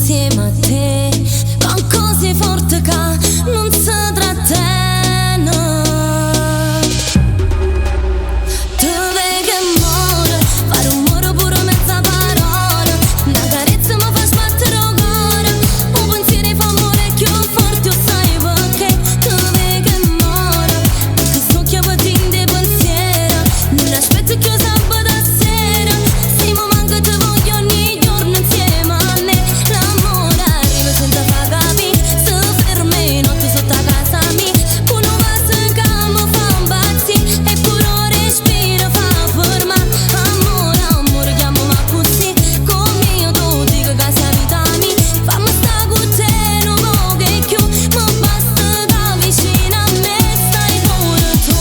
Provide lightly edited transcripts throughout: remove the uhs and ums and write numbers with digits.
insieme a te, con cose forti che non si trattenno. Tu vedi che amore, fare un muro pure mezza parola, una carezza mi fa sbattere il cuore, un pensiero fa amore più forte, sai perché? Tu vedi che amore, perché sto chiamando di pensiero, non aspetto che sabato sera, se mi manca ti voglio ogni giorno insieme a me. L'amore arriva senza far capire, se fermi notte sotto a casa mia, con un passo che mi fa impazzire, e pure un respiro fa fermare. Amore, amore, chiamami così, come io ti dico che sei vita mia, fammi sta con te un po' che più, ma basta che vicino a me stai pure tu.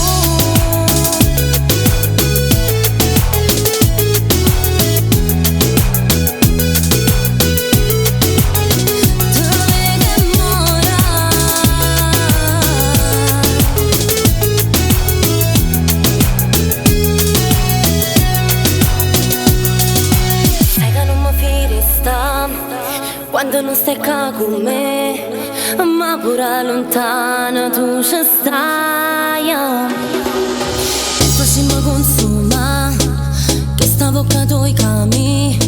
Sai che non mi fidi sta quando non stai qua con me, ma pure lontana tu ci stai. E facciamo consuma che sta bocca tu i camini,